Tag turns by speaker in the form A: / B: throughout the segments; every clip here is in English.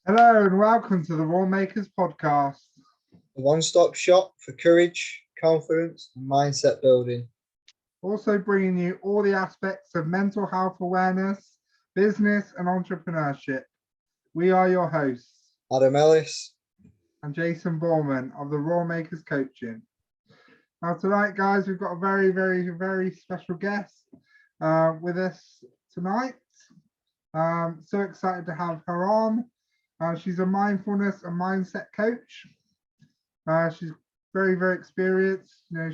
A: Hello and welcome to the Raw Makers podcast.
B: A one-stop shop for courage, confidence, and mindset building.
A: Also bringing you all the aspects of mental health awareness, business and entrepreneurship. We are your hosts,
B: Adam Ellis.
A: and Jason Borman of the Raw Makers Coaching. Now tonight, guys, we've got a very special guest with us tonight. So excited to have her on. She's a mindfulness and mindset coach. She's very experienced. You know,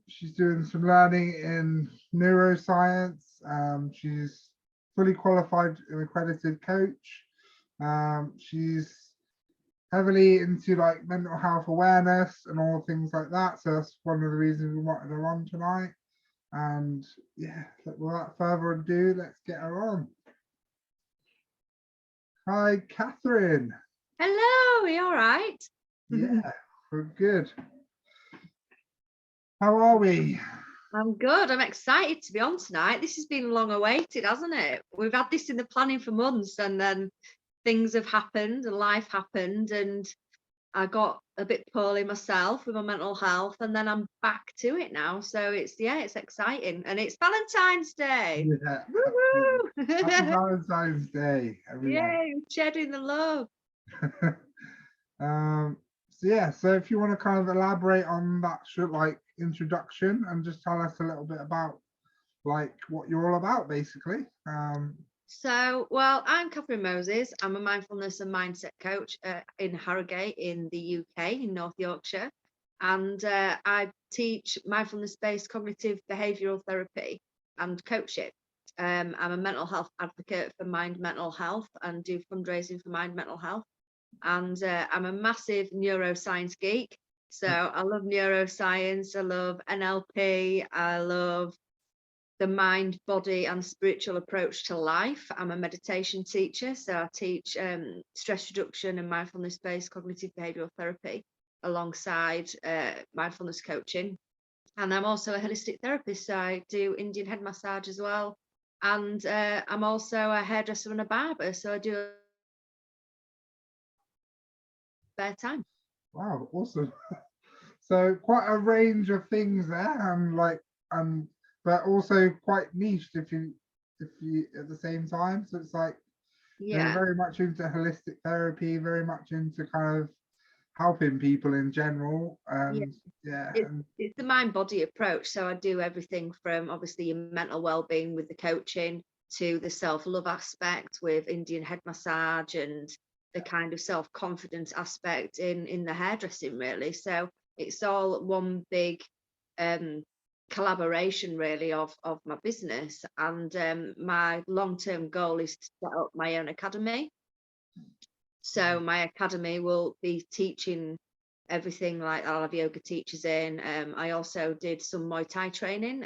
A: she's doing some learning in neuroscience. She's fully qualified and accredited coach. She's heavily into like mental health awareness and all things like that. So that's one of the reasons we wanted her on tonight. And yeah, without further ado, let's get her on. Hi, Catherine.
C: Hello, are you all right?
A: Yeah, we're good. How are we?
C: I'm good. I'm excited to be on tonight. This has been long awaited, hasn't it? We've had this in the planning for months, and then things have happened and life happened, and I got a bit poorly myself with my mental health, and then I'm back to it now. So it's exciting, and it's Valentine's Day.
A: Yeah,
C: Woo-woo!
A: happy Valentine's Day, everyone.
C: Yay, shedding the love.
A: So if you want to kind of elaborate on that like introduction and just tell us a little bit about like what you're all about, basically.
C: Well, I'm Catherine Moses. I'm a mindfulness and mindset coach in Harrogate in the UK, in North Yorkshire. And I teach mindfulness-based cognitive behavioural therapy and coaching. I'm a mental health advocate for Mind Mental Health and do fundraising for Mind Mental Health. And I'm a massive neuroscience geek. So I love neuroscience, I love NLP, I love the mind, body and spiritual approach to life. I'm a meditation teacher, so I teach stress reduction and mindfulness-based cognitive behavioural therapy alongside mindfulness coaching. And I'm also a holistic therapist, so I do Indian head massage as well. And I'm also a hairdresser and a barber, so I do spare time.
A: Wow, awesome. So quite a range of things there, and but also quite niched if you at the same time. So it's like you're very much into holistic therapy, very much into kind of helping people in general. And
C: it's the mind body approach. So I do everything from obviously your mental well-being with the coaching to the self-love aspect with Indian head massage and the kind of self-confidence aspect in the hairdressing, really. So it's all one big collaboration really of my business. And my long-term goal is to set up my own academy. So my academy will be teaching everything, like I'll have yoga teachers in. I also did some Muay Thai training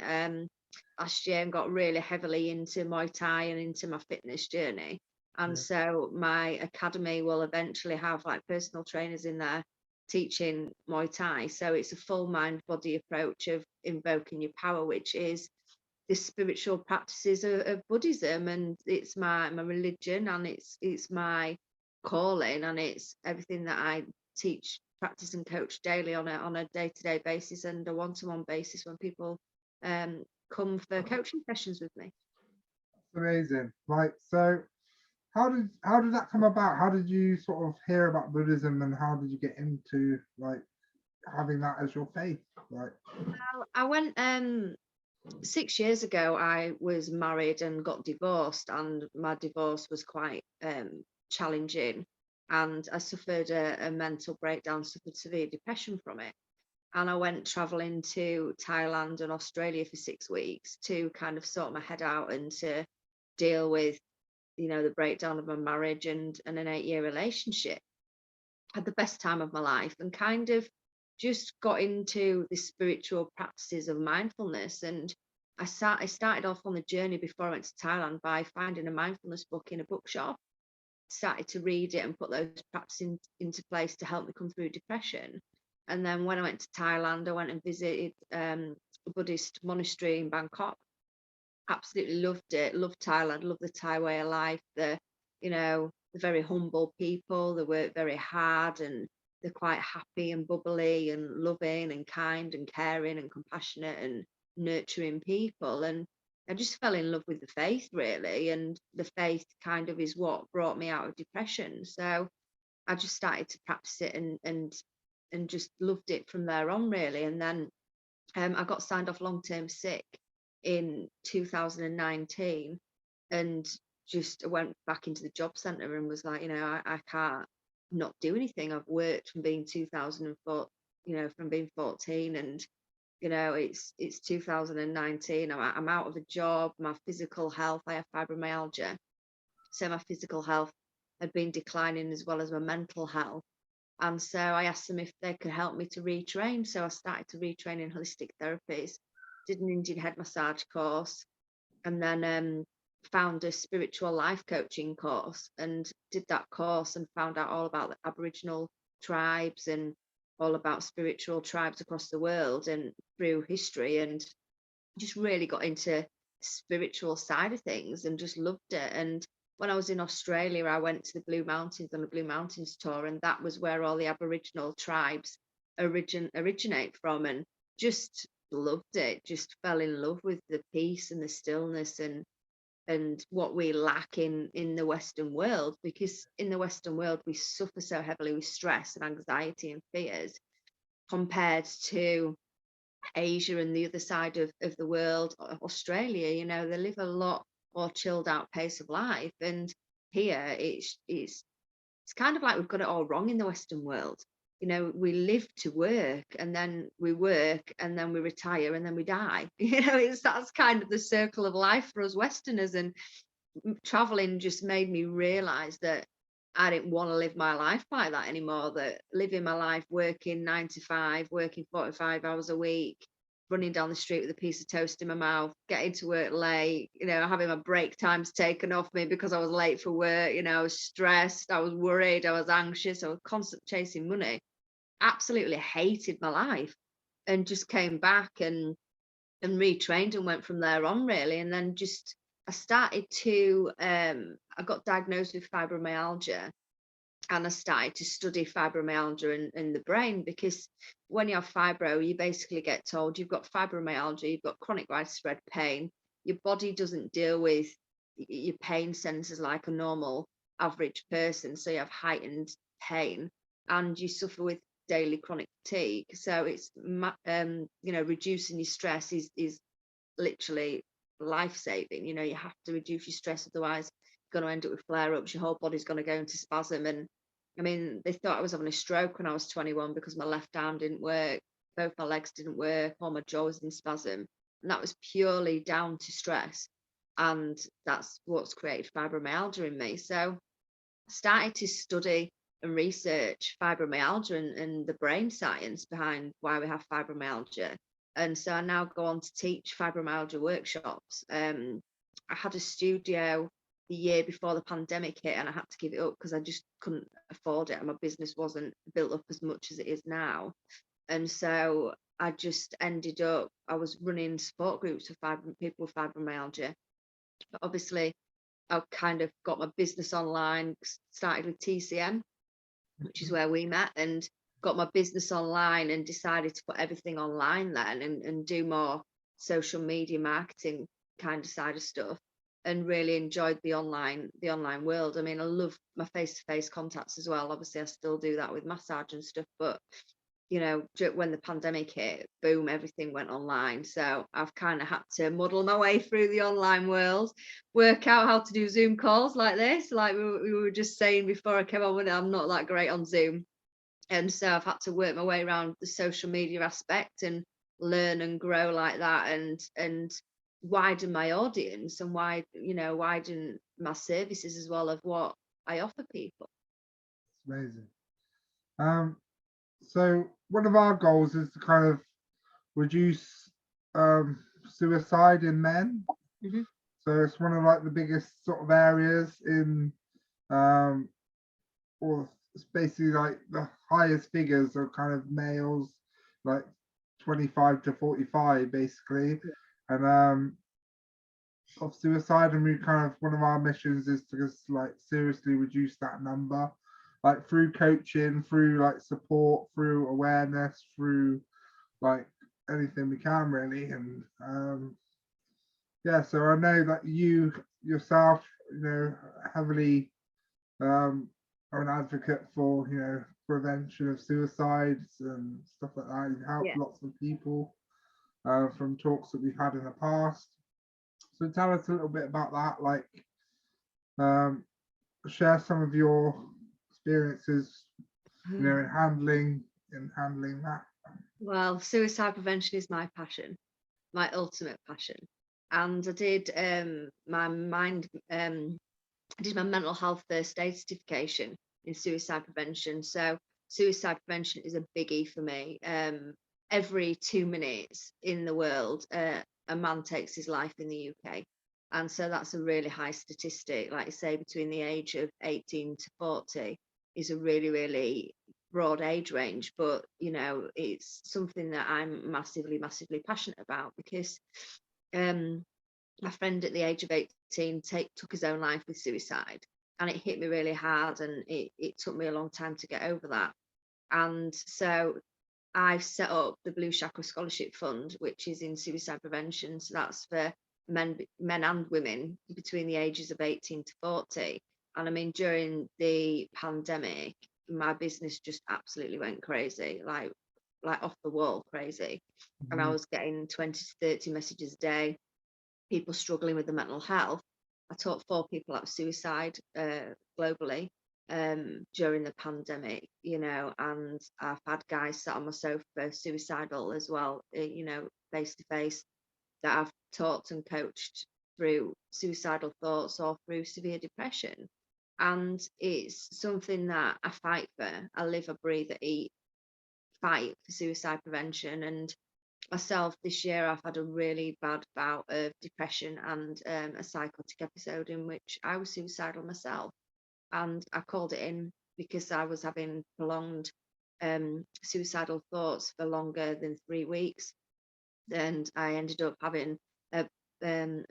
C: last year and got really heavily into Muay Thai and into my fitness journey. And so my academy will eventually have like personal trainers in there teaching Muay Thai. So it's a full mind body approach of invoking your power, which is the spiritual practices of Buddhism, and it's my religion, and it's my calling, and it's everything that I teach, practice and coach daily on a day-to-day basis and a one-to-one basis when people come for coaching sessions with me.
A: Amazing. Right, so how did that come about? How did you sort of hear about Buddhism, and how did you get into like having that as your faith? Right.
C: Well, I went 6 years ago. I was married and got divorced, and my divorce was quite challenging, and I suffered a mental breakdown, suffered severe depression from it. And I went traveling to Thailand and Australia for 6 weeks to kind of sort my head out and to deal with, you know, the breakdown of my marriage and an 8-year relationship. Had the best time of my life and kind of just got into the spiritual practices of mindfulness. And I started off on the journey before I went to Thailand by finding a mindfulness book in a bookshop, started to read it and put those practices into place to help me come through depression. And then when I went to Thailand, I went and visited a Buddhist monastery in Bangkok. Absolutely loved it, loved Thailand, loved the Thai way of life, the they're very humble people. They work very hard, and they're quite happy and bubbly and loving and kind and caring and compassionate and nurturing people. And I just fell in love with the faith, really, and the faith kind of is what brought me out of depression. So I just started to practice it, and just loved it from there on, really. And then I got signed off long-term sick in 2019, and just went back into the job centre and was like, I can't not do anything. I've worked from being 2004, from being 14, and it's 2019. I'm out of a job. My physical health, I have fibromyalgia, so my physical health had been declining as well as my mental health. And so I asked them if they could help me to retrain. So I started to retrain in holistic therapies, did an Indian head massage course, and then found a spiritual life coaching course and did that course and found out all about the Aboriginal tribes and all about spiritual tribes across the world and through history, and just really got into spiritual side of things and just loved it. And when I was in Australia, I went to the Blue Mountains on a Blue Mountains tour, and that was where all the Aboriginal tribes originate from, and just loved it. Just fell in love with the peace and the stillness and what we lack in the Western world, because in the Western world we suffer so heavily with stress and anxiety and fears compared to Asia and the other side of the world, Australia. They live a lot more chilled out pace of life, and here it's kind of like we've got it all wrong in the Western world. We live to work, and then we work, and then we retire, and then we die. That's kind of the circle of life for us Westerners. And traveling just made me realize that I didn't want to live my life like that anymore. That living my life working 9 to 5, working 45 hours a week, running down the street with a piece of toast in my mouth, getting to work late, having my break times taken off me because I was late for work. I was stressed, I was worried, I was anxious, I was constantly chasing money. Absolutely hated my life, and just came back and retrained and went from there on, really. And then just I started to I got diagnosed with fibromyalgia, and I started to study fibromyalgia in the brain, because when you have fibro, you basically get told you've got fibromyalgia, you've got chronic widespread pain. Your body doesn't deal with your pain sensors like a normal average person, so you have heightened pain, and you suffer with daily chronic fatigue. So it's reducing your stress is literally life-saving. You have to reduce your stress, otherwise you're going to end up with flare-ups. Your whole body's going to go into spasm. And I mean, they thought I was having a stroke when I was 21 because my left arm didn't work, both my legs didn't work, all my jaw was in spasm, and that was purely down to stress. And that's what's created fibromyalgia in me. So I started to study and research fibromyalgia and the brain science behind why we have fibromyalgia. And so I now go on to teach fibromyalgia workshops. I had a studio the year before the pandemic hit, and I had to give it up because I just couldn't afford it, and my business wasn't built up as much as it is now. And so I just ended up, I was running support groups for people with fibromyalgia. But obviously, I kind of got my business online, started with TCN, which is where we met, and got my business online and decided to put everything online then, and do more social media marketing kind of side of stuff, and really enjoyed the online world. I mean, I love my face-to-face contacts as well. Obviously I still do that with massage and stuff, but when the pandemic hit, boom, everything went online. So I've kind of had to muddle my way through the online world, work out how to do Zoom calls like this. Like we were just saying before I came on with it, I'm not that great on Zoom. And so I've had to work my way around the social media aspect and learn and grow like that, and widen my audience and widen my services as well of what I offer people.
A: It's amazing. So one of our goals is to kind of reduce suicide in men.
C: Mm-hmm.
A: So it's one of like the biggest sort of areas in or it's basically like the highest figures are kind of males, like 25 to 45 basically. And of suicide, and we kind of, one of our missions is to just like seriously reduce that number, like through coaching, through like support, through awareness, through like anything we can really. And yeah, so I know that you yourself, heavily are an advocate for, prevention of suicides and stuff like that. You've helped
C: Yeah.
A: lots of people from talks that we've had in the past. So tell us a little bit about that, like share some of your experiences, in handling that.
C: Well, suicide prevention is my passion, my ultimate passion. And I did I did my mental health first aid certification in suicide prevention. So suicide prevention is a biggie for me. Every 2 minutes in the world, a man takes his life in the UK. And so that's a really high statistic. Like I say, between the age of 18 to 40 is a really, really broad age range. But, it's something that I'm massively, massively passionate about, because my friend at the age of 18 took his own life with suicide, and it hit me really hard, and it took me a long time to get over that. And so I've set up the Blue Chakra Scholarship Fund, which is in suicide prevention. So that's for men and women between the ages of 18 to 40. And I mean, during the pandemic, my business just absolutely went crazy, like off the wall crazy. And I was getting 20 to 30 messages a day, people struggling with the mental health. I taught 4 people out of suicide globally during the pandemic, and I've had guys sat on my sofa suicidal as well, face to face, that I've taught and coached through suicidal thoughts or through severe depression. And it's something that I fight for. I live, I breathe, I eat, fight for suicide prevention. And myself, this year I've had a really bad bout of depression and a psychotic episode in which I was suicidal myself, and I called it in because I was having prolonged suicidal thoughts for longer than 3 weeks. And I ended up having a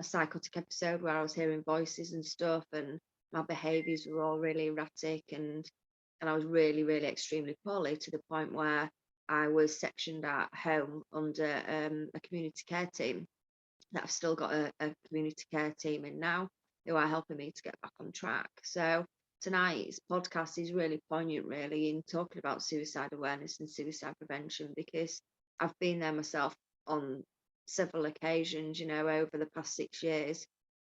C: psychotic episode where I was hearing voices and stuff, and my behaviours were all really erratic, and I was really, really extremely poorly, to the point where I was sectioned at home under a community care team that I've still got a community care team in now, who are helping me to get back on track. So tonight's podcast is really poignant, really, in talking about suicide awareness and suicide prevention, because I've been there myself on several occasions, over the past 6 years.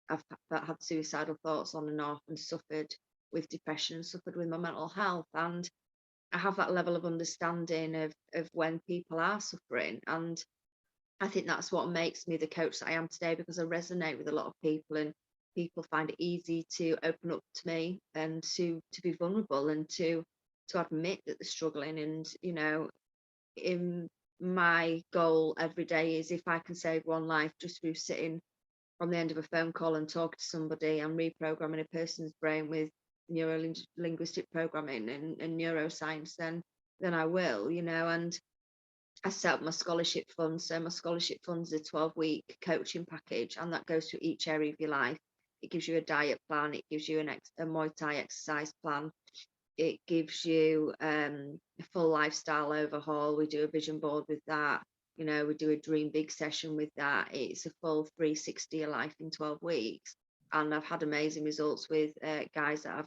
C: I've had suicidal thoughts on and off, and suffered with depression, suffered with my mental health. And I have that level of understanding of when people are suffering. And I think that's what makes me the coach that I am today, because I resonate with a lot of people, and people find it easy to open up to me and to be vulnerable and to admit that they're struggling. And in my goal every day is, if I can save one life just through sitting on the end of a phone call and talking to somebody and reprogramming a person's brain with neuro-linguistic programming and neuroscience, then I will, and I set up my scholarship fund. So my scholarship fund is a 12-week coaching package, and that goes through each area of your life. It gives you a diet plan, it gives you a Muay Thai exercise plan, it gives you a full lifestyle overhaul. We do a vision board with that. We do a dream big session with that. It's a full 360 of life in 12 weeks. And I've had amazing results with guys that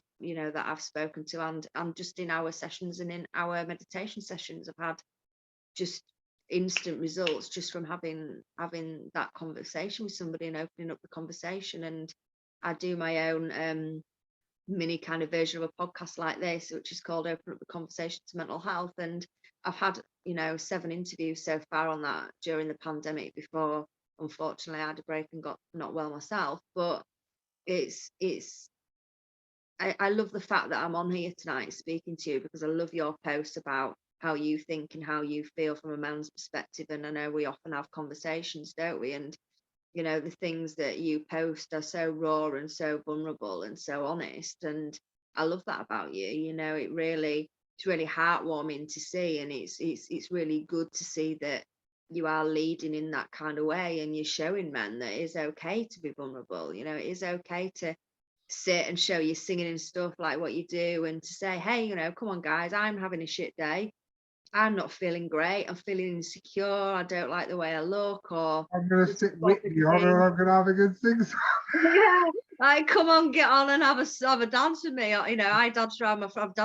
C: I've spoken to, and just in our sessions and in our meditation sessions, I've had just instant results just from having that conversation with somebody and opening up the conversation. And I do my own mini kind of version of a podcast like this, which is called Open Up the Conversation to Mental Health. And I've had 7 interviews so far on that during the pandemic, before unfortunately I had a break and got not well myself. But I love the fact that I'm on here tonight speaking to you, because I love your posts about how you think and how you feel from a man's perspective. And I know we often have conversations, don't we? And the things that you post are so raw and so vulnerable and so honest, and I love that about you. It's really heartwarming to see, and it's really good to see that you are leading in that kind of way, and you're showing men that it is okay to be vulnerable. You know, it is okay to sit and show your singing and stuff like what you do, and to say, hey, you know, come on guys, I'm having a shit day, I'm not feeling great, I'm feeling insecure, I don't like the way I look, or
A: I'm gonna
C: this
A: stick
C: is
A: Whitney on
C: bothering
A: and
C: me.
A: I'm gonna have a good sing song.
C: Yeah, like come on, get on and have a dance with me. Or, you know, I've danced around my front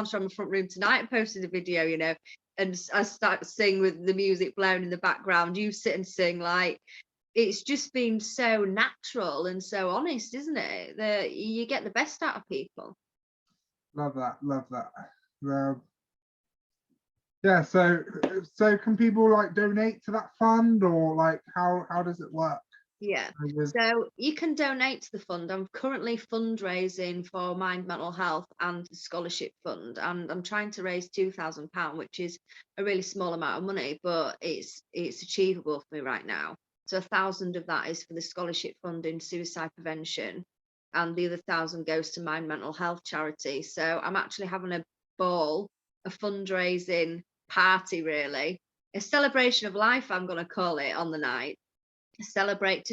C: room tonight and posted a video, you know, and I start to sing with the music blaring in the background. You sit and sing. Like, it's just been so natural and so honest, isn't it? That you get the best out of people.
A: Love that, love that. Um, yeah, so can people like donate to that fund, or like how does it work?
C: Yeah.
A: With
C: So you can donate to the fund. I'm currently fundraising for Mind Mental Health and the Scholarship Fund, and I'm trying to raise £2,000, which is a really small amount of money, but it's achievable for me right now. So 1,000 of that is for the Scholarship Fund in suicide prevention, and the other 1,000 goes to Mind Mental Health charity. So I'm actually having a ball, a fundraising party, really, a celebration of life, I'm going to call it, on the night. Celebrate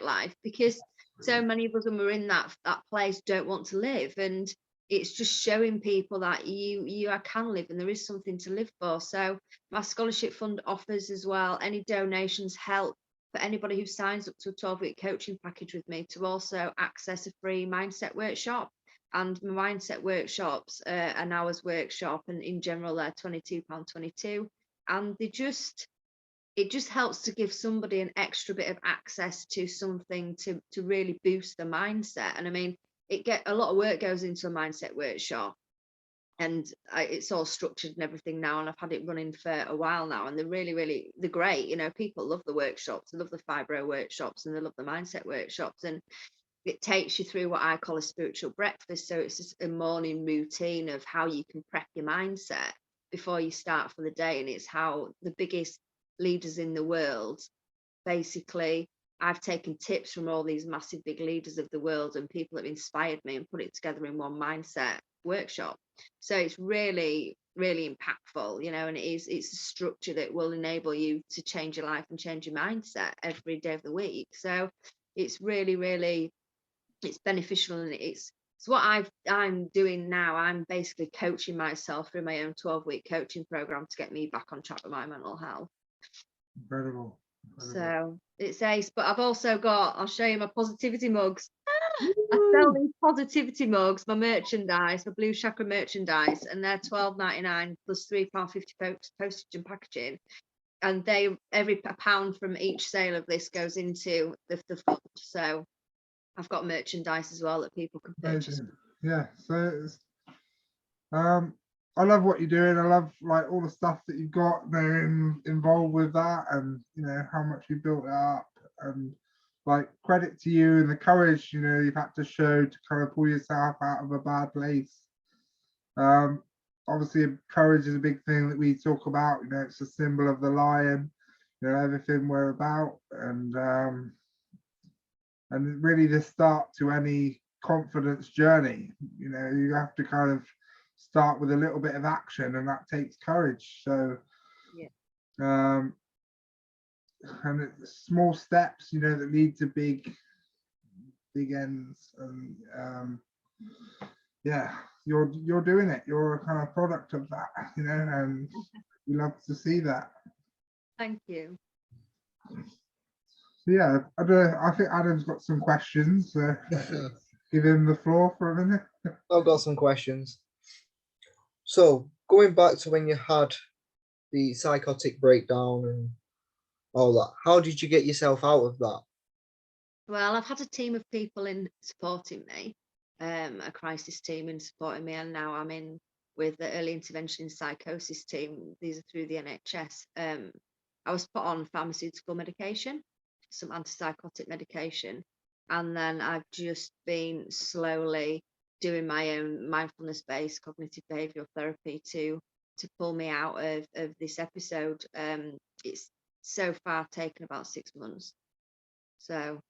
C: life, because so many of us, when we're in that place, don't want to live, and it's just showing people that you can live and there is something to live for. So my scholarship fund offers as well, any donations help for anybody who signs up to a 12-week coaching package with me to also access a free mindset workshop. And my mindset workshops an hour's workshop, and in general they're £22.22, and it just helps to give somebody an extra bit of access to something to really boost the mindset. And I mean, a lot of work goes into a mindset workshop, and it's all structured and everything now, and I've had it running for a while now, and they're great. You know, people love the workshops, they love the fibro workshops, and they love the mindset workshops. And it takes you through what I call a spiritual breakfast. So it's just a morning routine of how you can prep your mindset before you start for the day. And it's how the biggest leaders in the world, basically, I've taken tips from all these massive big leaders of the world and people that have inspired me, and put it together in one mindset workshop. So it's really impactful, you know, and it's a structure that will enable you to change your life and change your mindset every day of the week. So it's really it's beneficial, and it's what I'm doing now. I'm basically coaching myself through my own 12-week coaching program to get me back on track with my mental health.
A: incredible.
C: So it's ace. But I've also got, I'll show you my positivity mugs. I sell these positivity mugs, my merchandise, my Blue Chakra merchandise, and they're £12.99 plus £3.50 postage and packaging. And every pound from each sale of this goes into the fund. So I've got merchandise as well that people can purchase.
A: Amazing. Yeah, so I love what you're doing. I love like all the stuff that you've got there involved with that, and you know how much you built it up, and like credit to you and the courage you've had to show to kind of pull yourself out of a bad place. Obviously courage is a big thing that we talk about. It's a symbol of the lion, everything we're about, and really the start to any confidence journey. You have to kind of start with a little bit of action, and that takes courage. So
C: yeah,
A: and it's small steps that lead to big ends. And yeah, you're doing it. You're a kind of product of that, and we love to see that.
C: Thank you.
A: So yeah, I think Adam's got some questions, so give him the floor for a minute.
B: I've got some questions. So going back to when you had the psychotic breakdown and all that, how did you get yourself out of that?
C: Well, I've had a team of people in supporting me, a crisis team in supporting me, and now I'm in with the early intervention in psychosis team. These are through the NHS. I was put on pharmaceutical medication, some antipsychotic medication, and then I've just been slowly doing my own mindfulness-based cognitive behavioral therapy to pull me out of this episode. It's so far taken about 6 months. So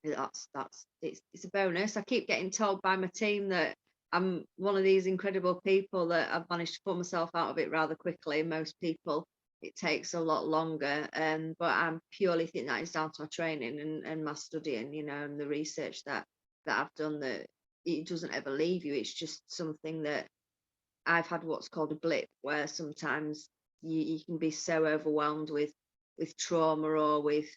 C: it's a bonus. I keep getting told by my team that I'm one of these incredible people that I've managed to pull myself out of it rather quickly. Most people it takes a lot longer. But I purely think that is down to my training and my studying, and the research that I've done, that it doesn't ever leave you. It's just something that I've had what's called a blip, where sometimes you can be so overwhelmed with trauma or with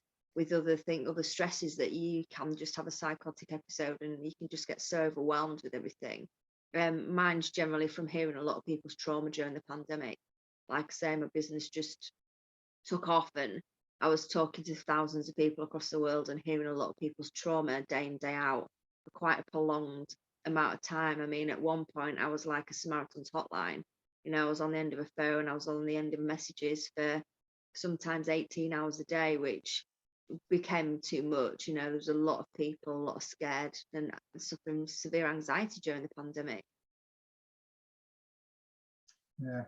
C: other stresses, that you can just have a psychotic episode and you can just get so overwhelmed with everything. Mine's generally from hearing a lot of people's trauma during the pandemic. Like I say, my business just took off, and I was talking to thousands of people across the world and hearing a lot of people's trauma day in, day out, for quite a prolonged amount of time. I mean, at one point I was like a Samaritan's hotline. I was on the end of a phone, I was on the end of messages for sometimes 18 hours a day, which became too much. There was a lot of people, a lot of scared and suffering severe anxiety during the pandemic.
A: Yeah.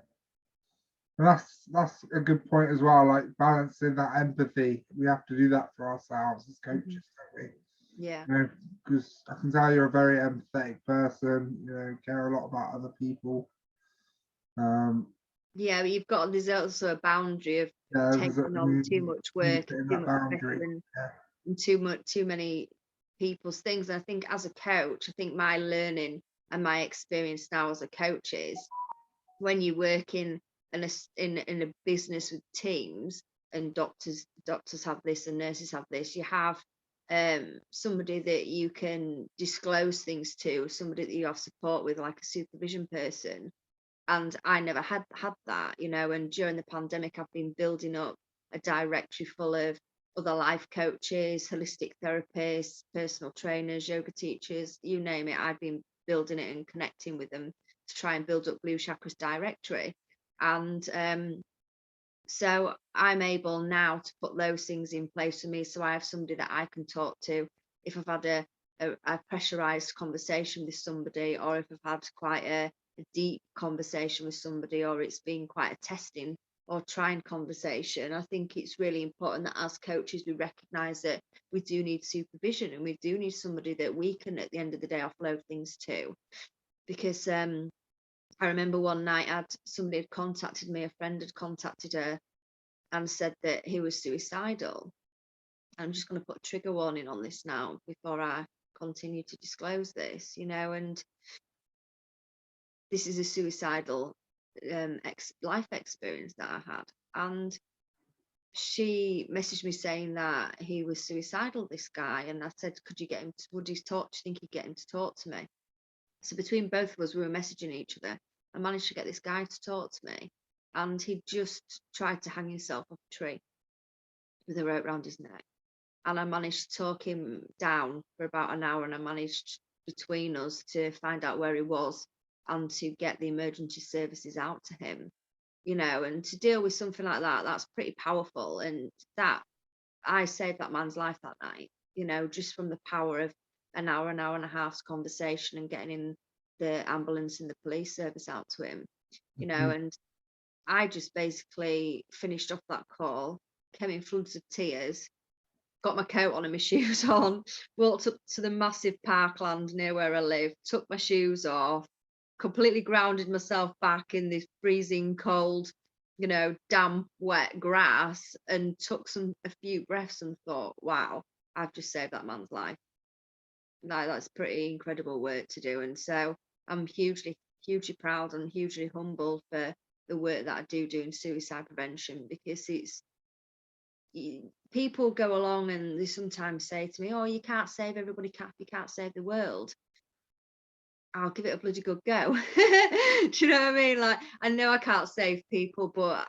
A: And that's a good point as well, like balancing that empathy. We have to do that for ourselves as coaches, don't we?
C: Yeah.
A: Because I can tell you're a very empathetic person, care a lot about other people.
C: Yeah, but there's also a boundary of taking on too much work and too much pressure and too many people's things. And I think as a coach, I think my learning and my experience now as a coach is, when you work in a business with teams, and doctors have this and nurses have this, you have somebody that you can disclose things to, somebody that you have support with, like a supervision person. And I never had that, and during the pandemic I've been building up a directory full of other life coaches, holistic therapists, personal trainers, yoga teachers, you name it. I've been building it and connecting with them to try and build up Blue Chakras directory. And so I'm able now to put those things in place for me. So I have somebody that I can talk to if I've had a pressurized conversation with somebody, or if I've had quite a deep conversation with somebody, or it's been quite a testing or trying conversation. I think it's really important that as coaches we recognize that we do need supervision, and we do need somebody that we can at the end of the day offload things to. Because I remember one night somebody had contacted me, a friend had contacted her and said that he was suicidal. I'm just going to put a trigger warning on this now before I continue to disclose this, and this is a suicidal life experience that I had. And she messaged me saying that he was suicidal, this guy. And I said, could you get him to, do you think you'd get him to talk to me? So between both of us, we were messaging each other. I managed to get this guy to talk to me, and he just tried to hang himself off a tree with a rope around his neck. And I managed to talk him down for about an hour, and I managed between us to find out where he was and to get the emergency services out to him, and to deal with something like that, that's pretty powerful. And that, I saved that man's life that night, just from the power of an hour and a half's conversation and getting in the ambulance and the police service out to him, and I just basically finished off that call, came in floods of tears, got my coat on and my shoes on, walked up to the massive parkland near where I live, took my shoes off, completely grounded myself back in this freezing cold, damp, wet grass, and took a few breaths and thought, wow, I've just saved that man's life. That's pretty incredible work to do. And so I'm hugely proud and hugely humbled for the work that I do in suicide prevention, because people go along and they sometimes say to me, oh, you can't save everybody, you can't save the world. I'll give it a bloody good go. Do you know what I mean? Like, I know I can't save people, but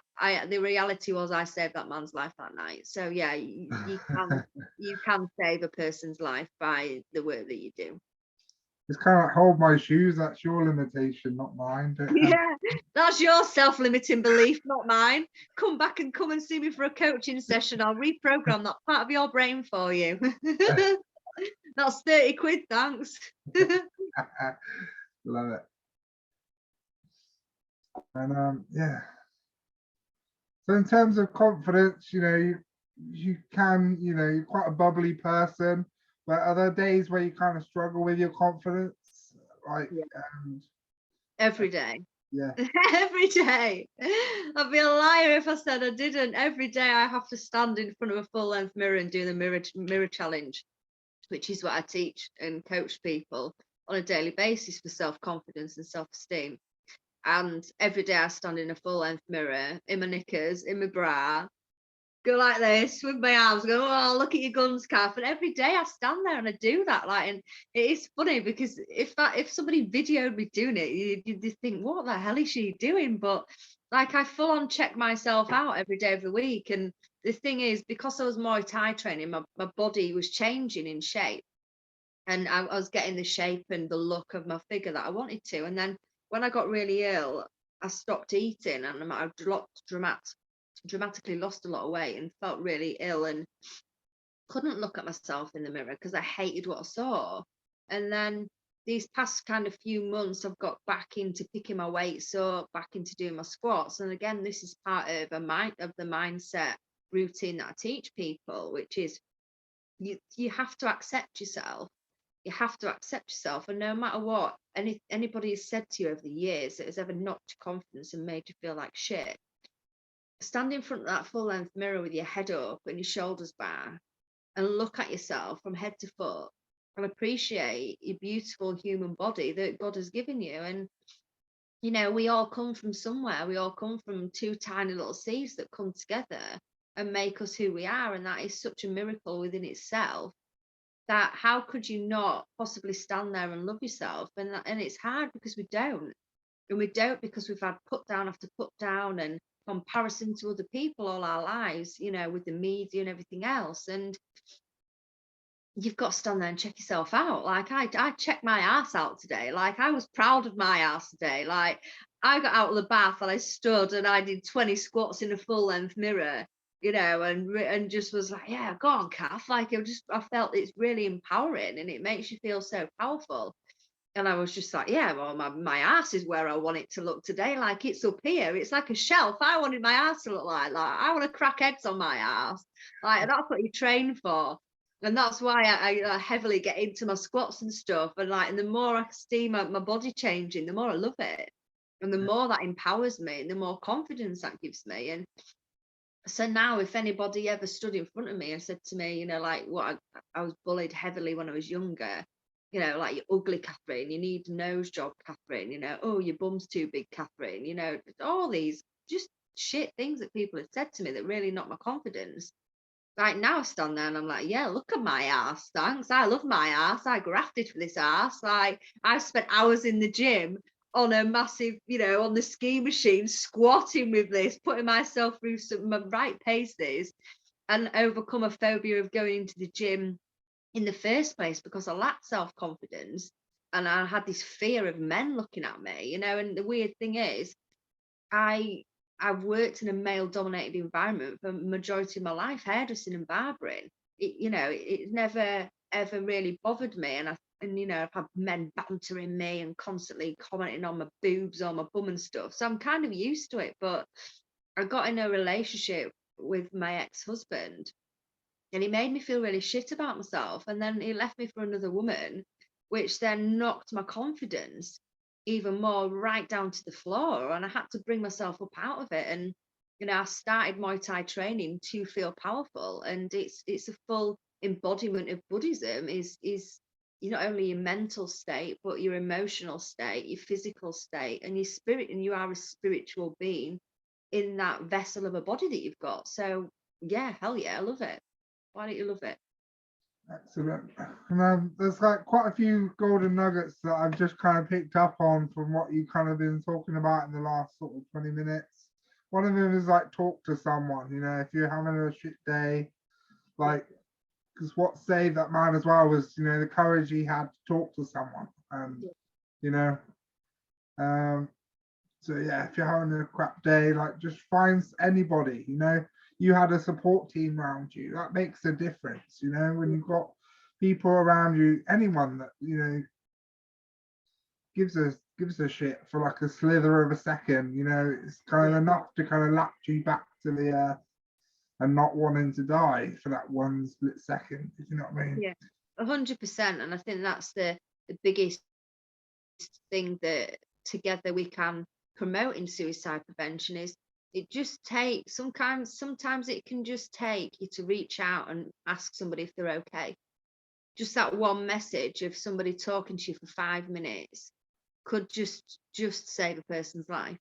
C: the reality was I saved that man's life that night. So yeah, you can save a person's life by the work that you do.
A: It's kind of like, hold my shoes, that's your limitation, not mine.
C: Yeah, that's your self-limiting belief, not mine. Come back and see me for a coaching session. I'll reprogram that part of your brain for you. That's 30 quid, thanks.
A: Love it. And yeah. So in terms of confidence, you can, you're quite a bubbly person, but are there days where you kind of struggle with your confidence? Like,
C: yeah. Every day.
A: Yeah.
C: Every day. I'd be a liar if I said I didn't. Every day I have to stand in front of a full-length mirror and do the mirror challenge, which is what I teach and coach people on a daily basis for self-confidence and self-esteem. And every day I stand in a full-length mirror in my knickers, in my bra, go like this with my arms, go, oh, look at your guns, calf. And every day I stand there and I do that. Like, and it is funny because if somebody videoed me doing it, you think, what the hell is she doing? But like, I full on check myself out every day of the week. And the thing is, because I was Muay Thai training, my body was changing in shape. And I was getting the shape and the look of my figure that I wanted to. And then when I got really ill, I stopped eating and I dramatically lost a lot of weight and felt really ill and couldn't look at myself in the mirror because I hated what I saw. And then these past kind of few months, I've got back into picking my weights up, back into doing my squats. And again, this is part of the mindset routine that I teach people, which is you have to accept yourself. You have to accept yourself, and no matter what anybody has said to you over the years that has ever knocked your confidence and made you feel like shit, stand in front of that full-length mirror with your head up and your shoulders back and look at yourself from head to foot and appreciate your beautiful human body that God has given you. And you know, we all come from somewhere. We all come from two tiny little seeds that come together and make us who we are, and that is such a miracle within itself. That how could you not possibly stand there and love yourself? And it's hard because we don't. And we don't because we've had put down after put down and comparison to other people all our lives, you know, with the media and everything else. And you've got to stand there and check yourself out. Like I checked my ass out today. Like I was proud of my ass today. Like I got out of the bath and I stood and I did 20 squats in a full length mirror, you know, and just was like, yeah, go on, calf. Like I felt it's really empowering and it makes you feel so powerful. And I was just like, yeah, well, my ass is where I want it to look today. Like it's up here. It's like a shelf. I wanted my ass to look like I want to crack eggs on my ass. Like that's what you train for. And that's why I heavily get into my squats and stuff. And like, and the more I see my body changing, the more I love it. And the more that empowers me, and the more confidence that gives me. And so now if anybody ever stood in front of me and said to me, you know, like what I was bullied heavily when I was younger, you know, like, you're ugly, Catherine, you need a nose job, Catherine, you know, oh, your bum's too big, Catherine, you know, all these just shit things that people have said to me that really knock my confidence. Like now I stand there and I'm like, yeah, look at my ass, thanks. I love my ass. I grafted for this ass. Like I've spent hours in the gym on a massive, you know, on the ski machine, squatting with this, putting myself through some right paces and overcome a phobia of going into the gym in the first place because I lacked self-confidence and I had this fear of men looking at me, you know. And the weird thing is I've worked in a male-dominated environment for the majority of my life, hairdressing and barbering. You know, it never ever really bothered me, and you know, I've had men bantering me and constantly commenting on my boobs or my bum and stuff, so I'm kind of used to it. But I got in a relationship with my ex-husband and he made me feel really shit about myself, and then he left me for another woman, which then knocked my confidence even more right down to the floor, and I had to bring myself up out of it. And you know, I started Muay Thai training to feel powerful, and it's a full embodiment of Buddhism. Is you not only your mental state but your emotional state, your physical state, and your spirit, and you are a spiritual being in that vessel of a body that you've got. So yeah, hell yeah, I love it. Why don't you love it?
A: Excellent. And there's like quite a few golden nuggets that I've just kind of picked up on from what you kind of been talking about in the last sort of 20 minutes. One of them is like talk to someone, you know, if you're having a shit day, like, because what saved that man as well was, you know, the courage he had to talk to someone. And, you know, so yeah, if you're having a crap day, like just find anybody, you know, you had a support team around you. That makes a difference, you know, when you've got people around you, anyone that, you know, gives a shit for like a slither of a second, you know, it's kind of enough to kind of latch you back to the earth and not wanting to die for that one split second, if you know what I mean.
C: Yeah, 100%. And I think that's the biggest thing that together we can promoting suicide prevention is it just takes sometimes it can just take you to reach out and ask somebody if they're okay. Just that one message of somebody talking to you for 5 minutes could just save a person's life.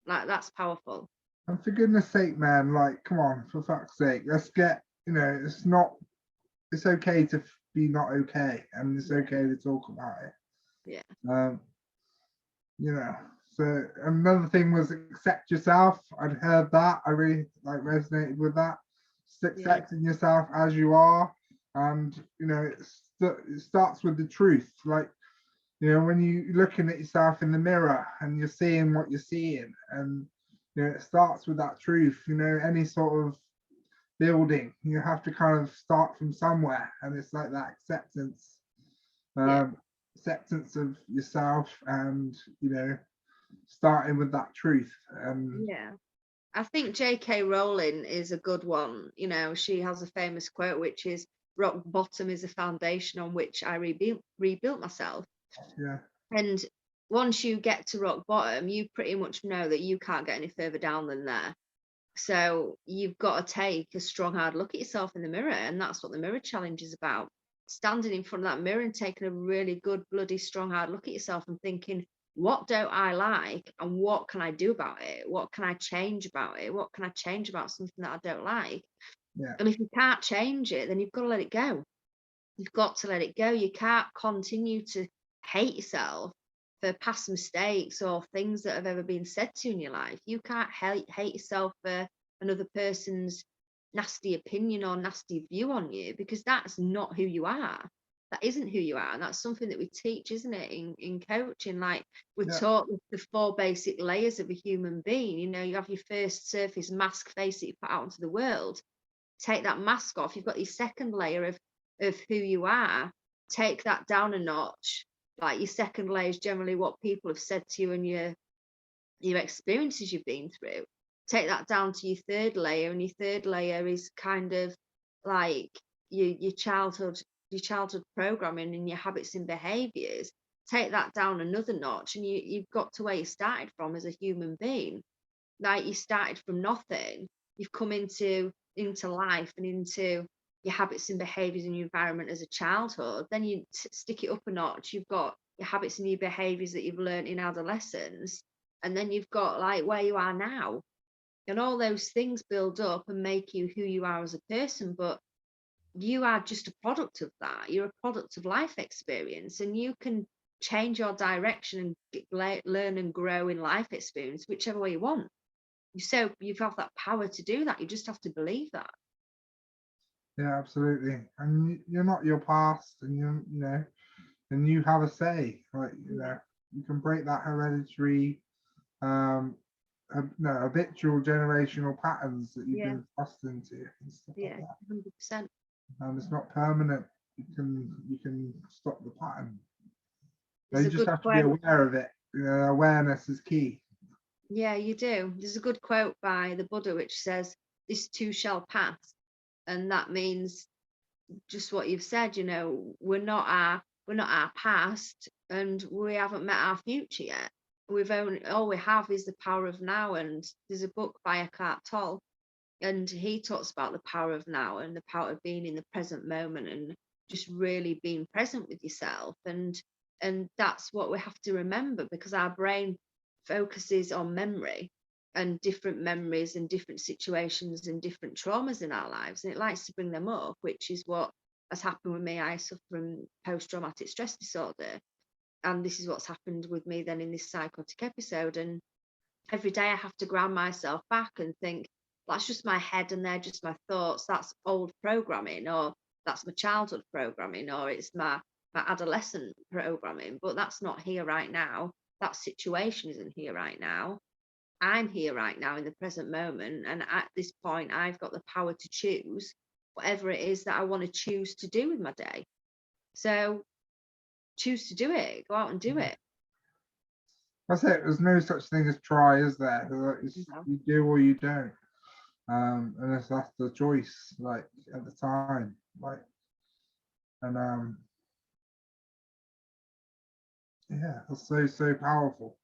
C: Like, that's powerful.
A: And for goodness sake, man, like, come on, for fuck's sake, let's get, it's okay to be not okay, and it's okay to talk about it.
C: Yeah.
A: So another thing was accept yourself. I'd heard that. I really resonated with that. Just accepting yourself as you are. And, it starts with the truth. Like, when you're looking at yourself in the mirror and you're seeing what you're seeing, and, it starts with that truth. Any sort of building, you have to kind of start from somewhere. And it's like that acceptance. Acceptance of yourself, and starting with that truth.
C: Yeah, I think J.K. Rowling is a good one. She has a famous quote, which is, rock bottom is a foundation on which I rebuilt myself.
A: Yeah.
C: And once you get to rock bottom, you pretty much know that you can't get any further down than there. So you've got to take a strong, hard look at yourself in the mirror. And that's what the mirror challenge is about. Standing in front of that mirror and taking a really good, bloody, strong, hard look at yourself and thinking, what don't I like and what can I do about it? What can I change about it? What can I change about something that I don't like?
A: Yeah.
C: And if you can't change it, then you've got to let it go. You've got to let it go. You can't continue to hate yourself for past mistakes or things that have ever been said to you in your life. You can't hate yourself for another person's nasty opinion or nasty view on you, because that's not who you are. That isn't who you are. And that's something that we teach, isn't it, in coaching? Like, we're taught the 4 basic layers of a human being. You have your first surface mask face that you put out into the world. Take that mask off. You've got your second layer of who you are. Take that down a notch. Like, your second layer is generally what people have said to you and your experiences you've been through. Take that down to your third layer, and your third layer is kind of like your childhood programming and your habits and behaviors. Take that down another notch, and you've got to where you started from as a human being. Like, you started from nothing. You've come into life and into your habits and behaviors in your environment as a childhood. Then you stick it up a notch. You've got your habits and your behaviors that you've learned in adolescence, and then you've got like where you are now. And all those things build up and make you who you are as a person, but you are just a product of that. You're a product of life experience, and you can change your direction and learn and grow in life experience whichever way you want. So you have that power to do that. You just have to believe that.
A: Yeah, absolutely. And you're not your past, and and you have a say. Like, you can break that hereditary habitual generational patterns that you've been thrust into and stuff like that.
C: 100%.
A: And it's not permanent. You can stop the pattern.
C: There's
A: You
C: a
A: just
C: good
A: have to be
C: quote.
A: aware of it. Awareness is key.
C: Yeah, you do. There's a good quote by the Buddha which says, "This too shall pass," and that means just what you've said. We're not our past, and we haven't met our future yet. All we have is the power of now. And there's a book by Eckhart Tolle, and he talks about the power of now and the power of being in the present moment and just really being present with yourself. And that's what we have to remember, because our brain focuses on memory and different memories and different situations and different traumas in our lives, and it likes to bring them up, which is what has happened with me. I suffer from post-traumatic stress disorder, and this is what's happened with me then in this psychotic episode. And every day I have to ground myself back and think, that's just my head and they're just my thoughts. That's old programming, or that's my childhood programming, or it's my adolescent programming, but that's not here right now. That situation isn't here right now. I'm here right now in the present moment, and at this point I've got the power to choose whatever it is that I want to choose to do with my day. So choose to do it. Go out and do it.
A: That's it. There's no such thing as try, is there? You do or you don't. And that's the choice, like, at the time. Like, and yeah, that's so powerful.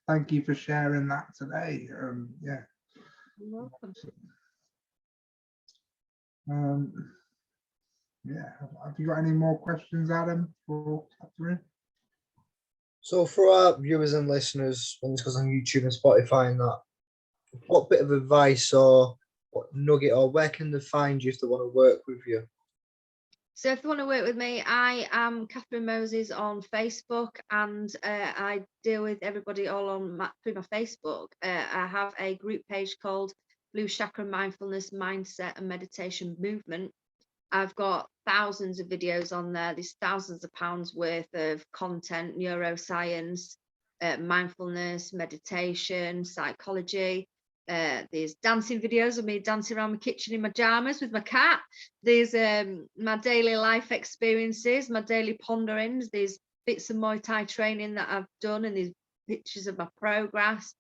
A: thank you for sharing that today. Yeah.
C: You're welcome.
A: Yeah. Have you got any more questions, Adam, for Catherine?
B: So for our viewers and listeners, when this goes on YouTube and Spotify and that, what bit of advice or what nugget or where can they find you if they want to work with you?
C: So if you want to work with me, I am Catherine Moses on Facebook, and I deal with everybody all on through my Facebook. I have a group page called Blue Chakra Mindfulness Mindset and Meditation Movement. I've got thousands of videos on there. There's thousands of pounds worth of content, neuroscience, mindfulness, meditation, psychology. There's dancing videos of me dancing around my kitchen in my pajamas with my cat. There's my daily life experiences, my daily ponderings. There's bits of Muay Thai training that I've done, and there's pictures of my progress.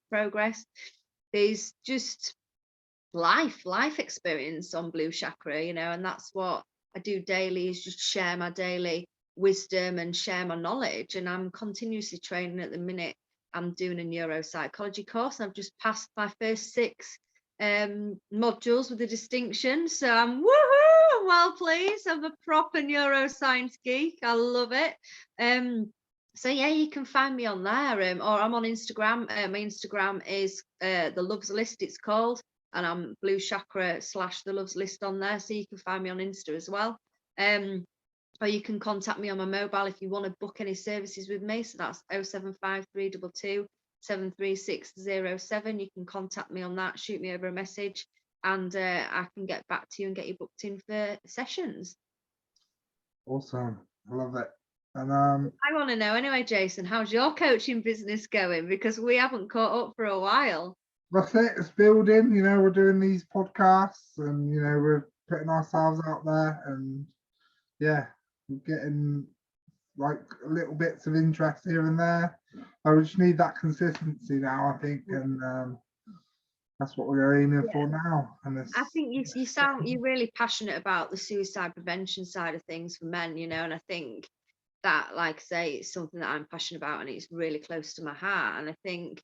C: There's just life experience on Blue Chakra, you know, and that's what I do daily, is just share my daily wisdom and share my knowledge. And I'm continuously training at the minute. I'm doing a neuropsychology course. I've just passed my first 6 modules with a distinction, so I'm well pleased. I'm a proper neuroscience geek. I love it. So yeah, you can find me on there, or I'm on Instagram. My Instagram is the Loves List, it's called, and I'm Blue Chakra / the Loves List on there, so you can find me on Insta as well. Or you can contact me on my mobile if you want to book any services with me. So that's 075 322 73607. You can contact me on that, shoot me over a message, and I can get back to you and get you booked in for sessions.
A: Awesome. I love it. And
C: I want to know anyway, Jason, how's your coaching business going? Because we haven't caught up for a while.
A: that's it. It's building. You know, we're doing these podcasts, and you know, we're putting ourselves out there, and yeah, we're getting like little bits of interest here and there. I just need that consistency now, I think, and that's what we're aiming for now. And
C: I think you're really passionate about the suicide prevention side of things for men, you know, and I think that, like I say, it's something that I'm passionate about, and it's really close to my heart. And I think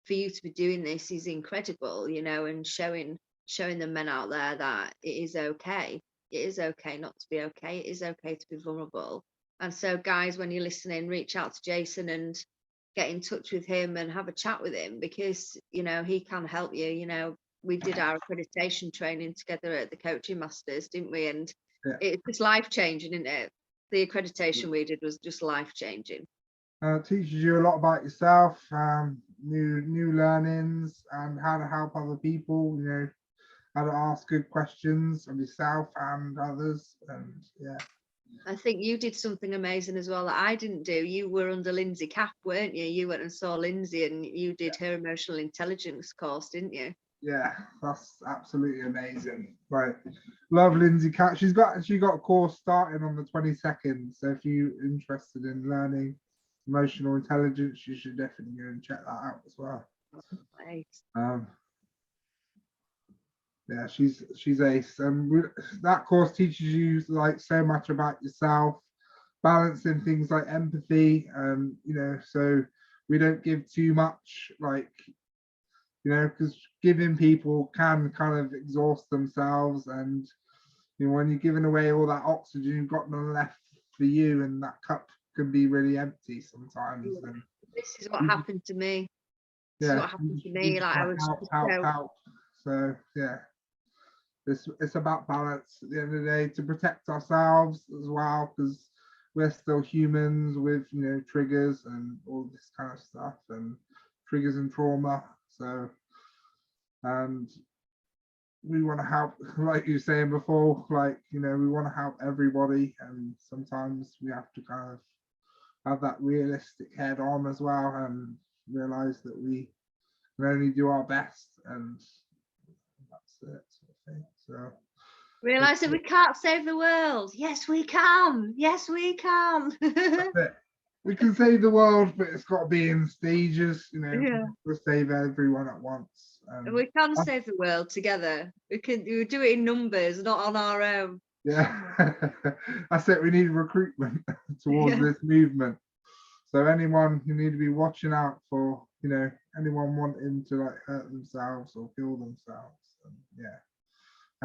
C: for you to be doing this is incredible, you know, and showing the men out there that it is okay. It is okay not to be okay. It is okay to be vulnerable. And so, guys, when you're listening, reach out to Jason and get in touch with him and have a chat with him, because, you know, he can help you. You know, we did our accreditation training together at the Coaching Masters, didn't we? And it's just life changing, isn't it? The accreditation we did was just life changing.
A: It teaches you a lot about yourself, new learnings, and how to help other people. You know, how to ask good questions of yourself and others, and yeah.
C: I think you did something amazing as well that I didn't do. You were under Lindsay Cap, weren't you? You went and saw Lindsay, and you did her emotional intelligence course, didn't you?
A: Yeah, that's absolutely amazing. Right, love Lindsay Cat. She got a course starting on the 22nd. So if you're interested in learning emotional intelligence, you should definitely go and check that out as well.
C: Right.
A: Yeah, she's ace. That course teaches you like so much about yourself, balancing things like empathy. You know, so we don't give too much, like, you know, because giving people can kind of exhaust themselves, and you know, when you're giving away all that oxygen, you've got none left for you, and that cup can be really empty sometimes. And
C: this is what happened to me. This is
A: yeah,
C: what happened to me. Like, I was
A: help. So yeah, it's about balance at the end of the day, to protect ourselves as well, because we're still humans with, you know, triggers and all this kind of stuff, and triggers and trauma. So, and we want to help, like you were saying before, like, you know, we want to help everybody, and sometimes we have to kind of have that realistic head on as well, and realize that we can only do our best, and that's it, sort of thing. So
C: realize that we can't save the world. Yes, we can. Yes, we can.
A: we can save the world, but it's got to be in stages, you know.
C: Yeah.
A: We'll save everyone at once.
C: We can save the world together. We do it in numbers, not on our own.
A: Yeah, that's it. We need recruitment towards this movement. So anyone, you need to be watching out for you know, anyone wanting to like hurt themselves or kill themselves, and yeah,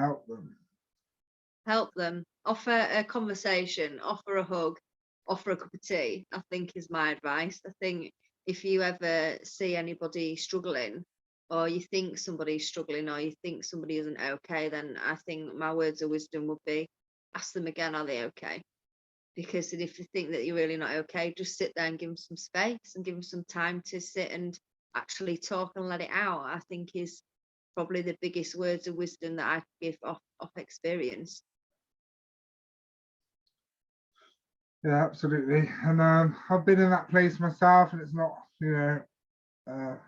A: help them.
C: Help them, offer a conversation, offer a hug, offer a cup of tea, I think is my advice. I think if you ever see anybody struggling, or you think somebody's struggling, or you think somebody isn't okay, then I think my words of wisdom would be ask them again, are they okay? Because if you think that you're really not okay, just sit there and give them some space and give them some time to sit and actually talk and let it out. I think is probably the biggest words of wisdom that I could give off experience.
A: Yeah, absolutely. And I've been in that place myself, and it's not, you know,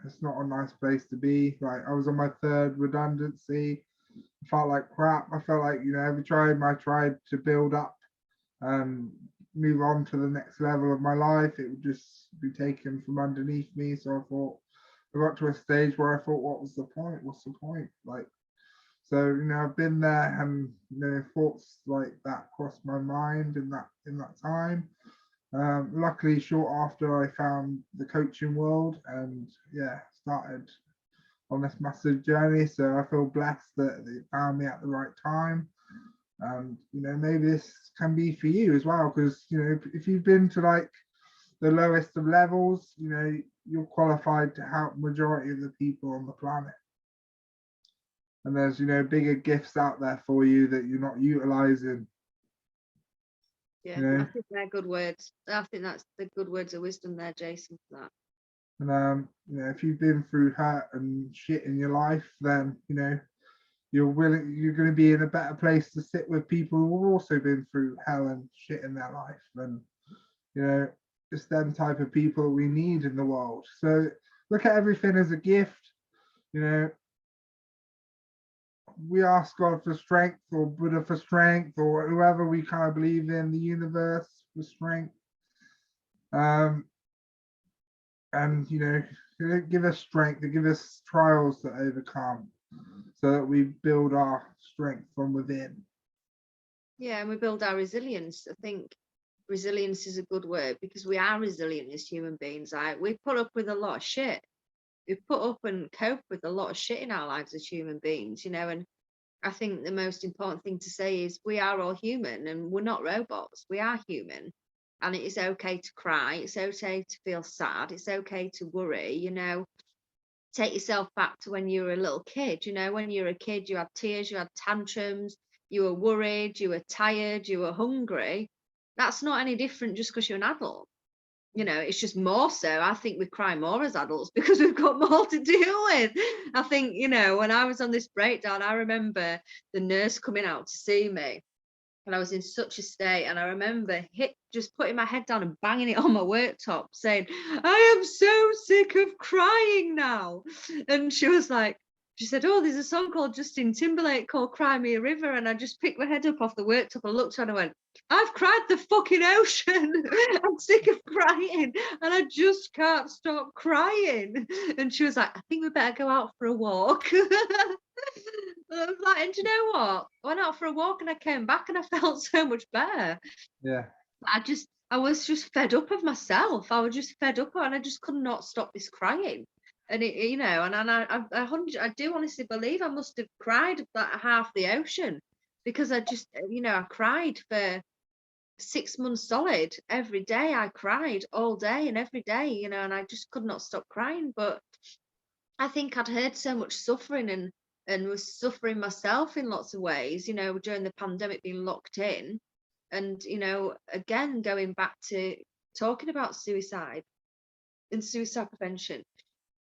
A: it's not a nice place to be. Like I was on my third redundancy. I felt like crap. I felt like, you know, every time I tried to build up and move on to the next level of my life, it would just be taken from underneath me. So I thought, I got to a stage where I thought, what was the point? What's the point? Like, so, you know, I've been there, and you know, thoughts like that crossed my mind in that time. Luckily, short after, I found the coaching world, and yeah, started on this massive journey. So I feel blessed that it found me at the right time. And you know, maybe this can be for you as well, because you know, if you've been to like the lowest of levels, you know, you're qualified to help majority of the people on the planet. And there's, you know, bigger gifts out there for you that you're not utilizing.
C: Yeah,
A: You know,
C: I think they're good words. I think that's the good words of wisdom there, Jason, for that.
A: and you know, if you've been through hurt and shit in your life, then you know, you're going to be in a better place to sit with people who've also been through hell and shit in their life. And you know, it's them type of people we need in the world. So look at everything as a gift. You know, we ask God for strength, or Buddha for strength, or whoever we kind of believe in, the universe for strength. And you know, they give us strength, they give us trials to overcome, so that we build our strength from within.
C: Yeah, and we build our resilience. I think resilience is a good word because we are resilient as human beings. We put up with a lot of shit. We put up and cope with a lot of shit in our lives as human beings, you know, and I think the most important thing to say is we are all human and we're not robots. We are human. And it is okay to cry. It's okay to feel sad. It's okay to worry, you know. Take yourself back to when you were a little kid. You know, when you were a kid, you had tears, you had tantrums, you were worried, you were tired, you were hungry. That's not any different just because you're an adult. You know, it's just more so. I think we cry more as adults because we've got more to deal with. I think, you know, when I was on this breakdown, I remember the nurse coming out to see me, and I was in such a state. And I remember just putting my head down and banging it on my worktop, saying, I am so sick of crying now. And she was like, she said, oh, there's a song called Justin Timberlake called Cry Me a River. And I just picked my head up off the worktop and looked at her and I went, I've cried the fucking ocean. I'm sick of crying and I just can't stop crying. And she was like, I think we better go out for a walk. I was like, and do you know what? I went out for a walk and I came back and I felt so much better.
A: Yeah.
C: I was just fed up of myself. I was just fed up and I just could not stop this crying. And it, you know, and I do honestly believe I must have cried that half the ocean because I just, you know, I cried for 6 months solid. Every day I cried all day and every day, you know, and I just could not stop crying. But I think I'd heard so much suffering and was suffering myself in lots of ways, you know, during the pandemic being locked in. And, you know, again, going back to talking about suicide and suicide prevention.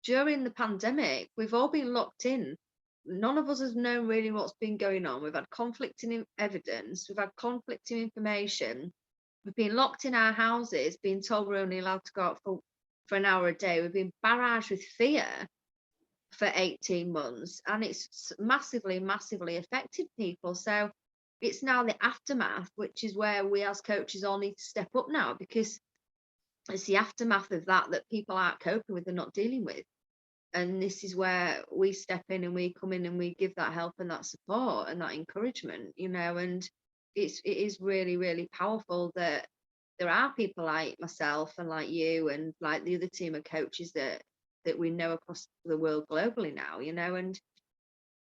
C: During the pandemic, we've all been locked in. None of us has known really what's been going on. We've had conflicting evidence, we've had conflicting information. We've been locked in our houses, being told we're only allowed to go out for an hour a day. We've been barraged with fear for 18 months, and it's massively affected people. So it's now the aftermath, which is where we as coaches all need to step up now, because it's the aftermath of that people aren't coping with and not dealing with. And this is where we step in and we come in and we give that help and that support and that encouragement, you know. And it is really powerful that there are people like myself and like you and like the other team of coaches that that we know across the world globally now, and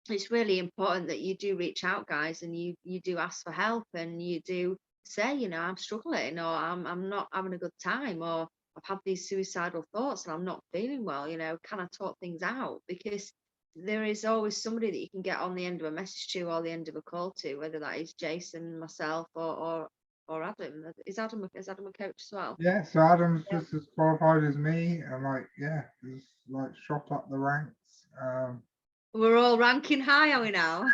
C: it's really important that you do reach out, guys, and you do ask for help, and you do say, I'm struggling, or I'm not having a good time, or I've had these suicidal thoughts and I'm not feeling well, can I talk things out? Because there is always somebody that you can get on the end of a message to, or the end of a call to, whether that is Jason, myself, or Adam. Is Adam a coach as well?
A: Yeah, so Adam's
C: Yeah.
A: just as qualified as me, and like, yeah, he's like shot up the ranks.
C: We're all ranking high, are we now?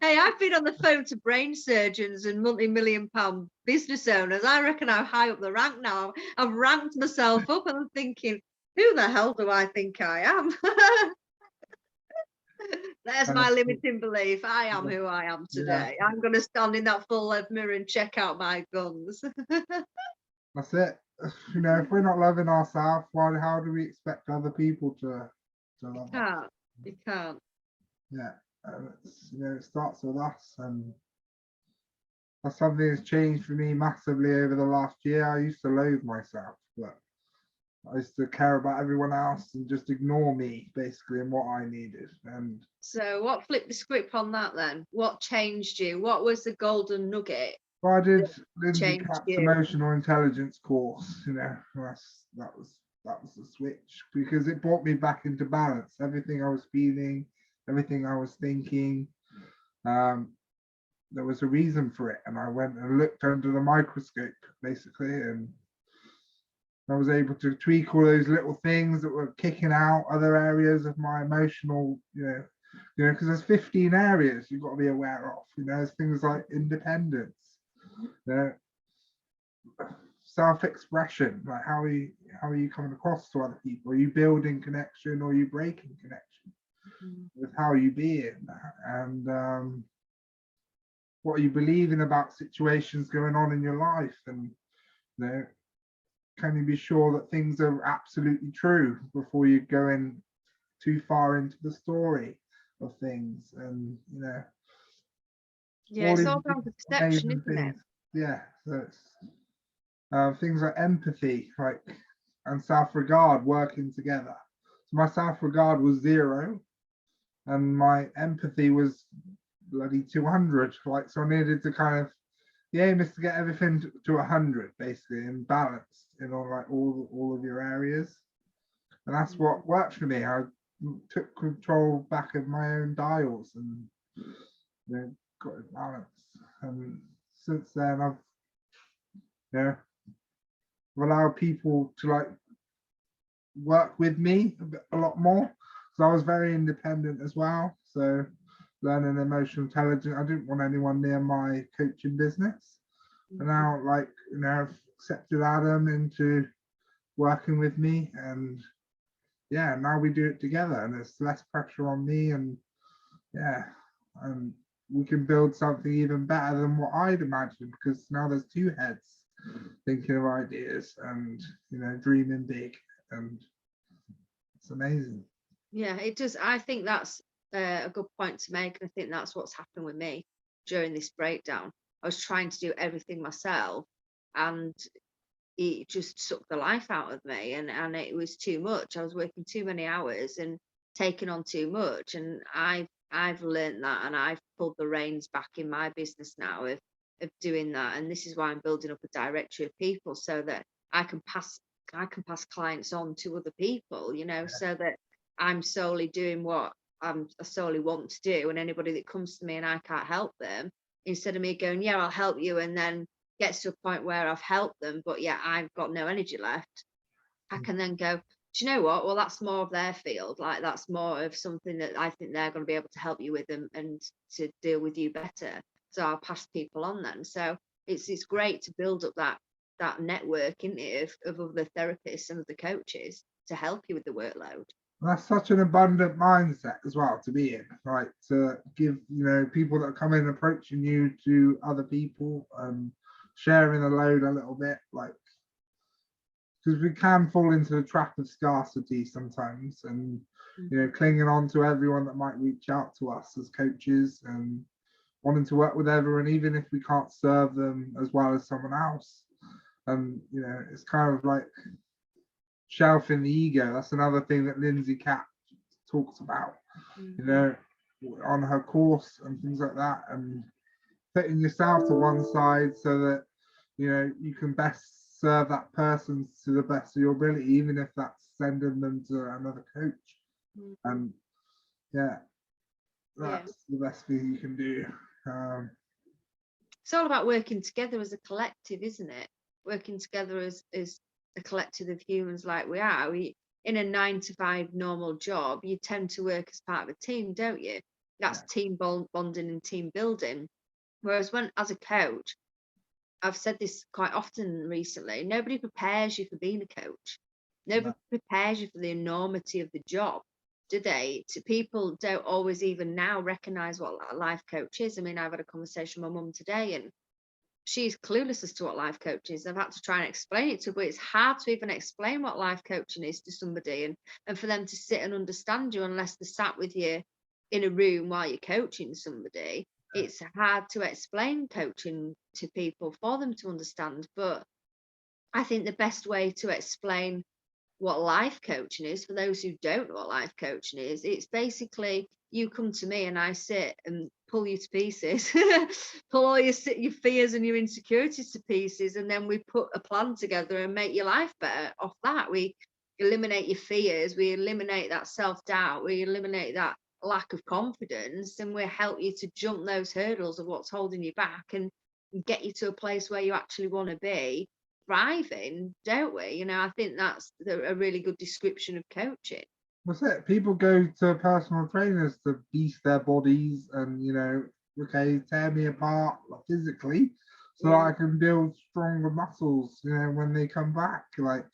C: Hey, I've been on the phone to brain surgeons and multi-million-pound business owners. I reckon I'm high up the rank now. I've ranked myself up, and I'm thinking, who the hell do I think I am? There's my limiting belief. I am who I am today. I'm going to stand in that full-length mirror and check out my guns.
A: That's it. If we're not loving ourselves, how do we expect other people to love us?
C: You can't.
A: Yeah, it starts with us, and that's something that's changed for me massively over the last year. I used to loathe myself, but I used to care about everyone else and just ignore me, basically, and what I needed. And
C: so what flipped the script on that then? What changed you? What was the golden nugget?
A: well, I did Lindsay
C: Changed
A: Katz's
C: you.
A: emotional intelligence course. That was the switch, because it brought me back into balance. Everything I was feeling, everything I was thinking, there was a reason for it, and I went and looked under the microscope, basically, and I was able to tweak all those little things that were kicking out other areas of my emotional, because there's 15 areas you've got to be aware of. There's things like independence, self-expression, like how are you coming across to other people? Are you building connection, or are you breaking connection? With how you be in that, and what are you believing about situations going on in your life, and can you be sure that things are absolutely true before you go in too far into the story of things? And
C: yeah, it's all down to perception, isn't
A: things.
C: it?
A: Yeah, so it's things like empathy, and self-regard working together. So my self-regard was 0, and my empathy was bloody 200. So I needed to the aim is to get everything to 100, basically, and balanced in all of your areas. And that's what worked for me. I took control back of my own dials, and got it balanced. And since then, I've allowed people to work with me a lot more, because I was very independent as well. So learning emotional intelligence, I didn't want anyone near my coaching business. And now I've accepted Adam into working with me, and now we do it together, and it's less pressure on me, and we can build something even better than what I'd imagined, because now there's 2 heads thinking of ideas and dreaming big, and it's amazing.
C: Yeah, it does. I think that's a good point to make, and I think that's what's happened with me during this breakdown. I was trying to do everything myself, and it just sucked the life out of me, and it was too much. I was working too many hours and taking on too much, and I've learned that, and I've pulled the reins back in my business now of doing that. And this is why I'm building up a directory of people, so that I can pass clients on to other people, so that I'm solely doing what I solely want to do. And anybody that comes to me and I can't help them, instead of me going, yeah, I'll help you, and then gets to a point where I've helped them, but I've got no energy left, I can then go, do you know what? Well, that's more of their field. That's more of something that I think they're going to be able to help you with, and to deal with you better. So I'll pass people on then. So it's great to build up that network, isn't it, of other therapists and other coaches to help you with the workload.
A: That's such an abundant mindset as well to be in, to give people that come in approaching you to other people, and sharing the load a little bit, because we can fall into the trap of scarcity sometimes, and clinging on to everyone that might reach out to us as coaches, and wanting to work with everyone, even if we can't serve them as well as someone else. And it's kind of shelving the ego. That's another thing that Lindsay Catt talks about, you know, on her course and things like that, and putting yourself to one side so that, you know, you can best serve that person to the best of your ability, even if that's sending them to another coach. And yeah, that's the best thing you can do.
C: It's all about working together as a collective, isn't it? Working together as a collective of humans like we are. In a 9 to 5 normal job, you tend to work as part of a team, don't you? That's team bonding and team building. Whereas when, as a coach, I've said this quite often recently, nobody prepares you for being a coach. Nobody prepares you for the enormity of the job, do they? People don't always even now recognize what a life coach is. I mean, I've had a conversation with my mum today, and she's clueless as to what life coach is. I've had to try and explain it to her, but it's hard to even explain what life coaching is to somebody, and for them to sit and understand you unless they're sat with you in a room while you're coaching somebody. It's hard to explain coaching to people for them to understand. But I think the best way to explain what life coaching is, for those who don't know what life coaching is, it's basically you come to me and I sit and pull you to pieces, pull all your fears and your insecurities to pieces, and then we put a plan together and make your life better off that. We eliminate your fears, we eliminate that self-doubt, we eliminate that lack of confidence, and we help you to jump those hurdles of what's holding you back and get you to a place where you actually want to be thriving, don't we? You know, I think that's a really good description of coaching.
A: What's it? People go to personal trainers to beast their bodies and, you know, okay, tear me apart physically so I can build stronger muscles, you know, when they come back. Like,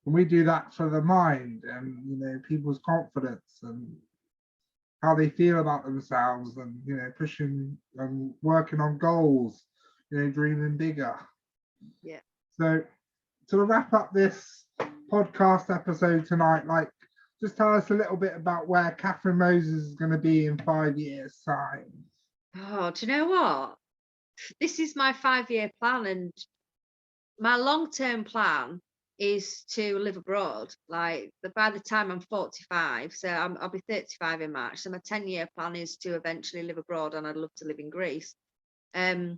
A: and we do that for the mind and, you know, people's confidence and how they feel about themselves, and, you know, pushing and working on goals, you know, dreaming bigger.
C: Yeah.
A: So to wrap up this podcast episode tonight, like, just tell us a little bit about where Catherine Moses is going to be in 5 years' time.
C: Oh, do you know what? This is my 5-year plan, and my long-term plan is to live abroad. Like, by the time I'm 45, so I'll be 35 in March. So my 10-year plan is to eventually live abroad, and I'd love to live in Greece. My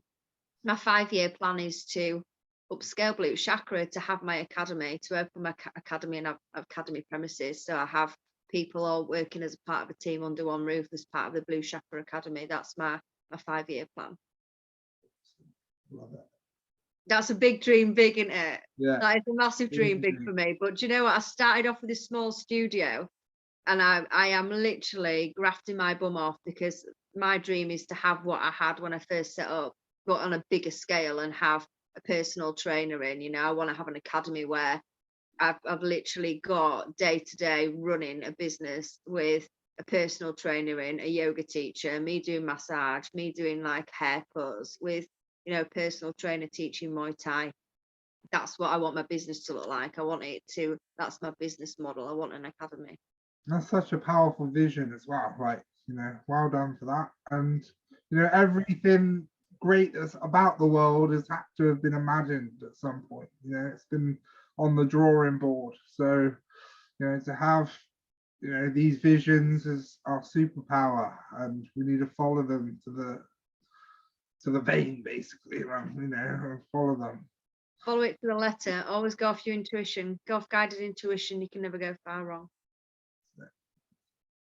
C: 5-year plan is to upscale Blue Chakra, to have my academy, to open my academy and have academy premises. So I have people all working as a part of a team under one roof as part of the Blue Chakra Academy. That's my 5-year plan.
A: Love it.
C: That's a big dream, big, isn't it?
A: Yeah.
C: That is a massive dream, big for me. But do you know what? I started off with a small studio, and I am literally grafting my bum off, because my dream is to have what I had when I first set up, but on a bigger scale, and have a personal trainer in. You know, I want to have an academy where I've literally got day-to-day running a business with a personal trainer in, a yoga teacher, me doing massage, me doing like haircuts, with, you know, personal trainer teaching Muay Thai. That's what I want my business to look like. I want it to, that's my business model. I want an academy.
A: That's such a powerful vision as well. Like, you know, well done for that. And, you know, everything great that's about the world has had to have been imagined at some point. You know, it's been on the drawing board. So, you know, to have, you know, these visions is our superpower, and we need to follow them to the vein, basically. You know, follow them.
C: Follow it to the letter. Always go off your intuition. Go off guided intuition. You can never go far wrong.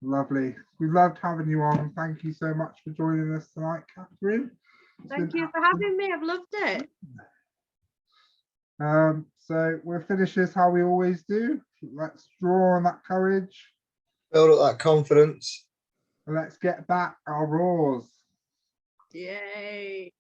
A: Lovely. We loved having you on. Thank you so much for joining us tonight, Catherine.
C: Thank you for having me. I've loved it.
A: So we'll finish this how we always do. Let's draw on that courage.
B: Build up that confidence.
A: And let's get back our roars.
C: Yay.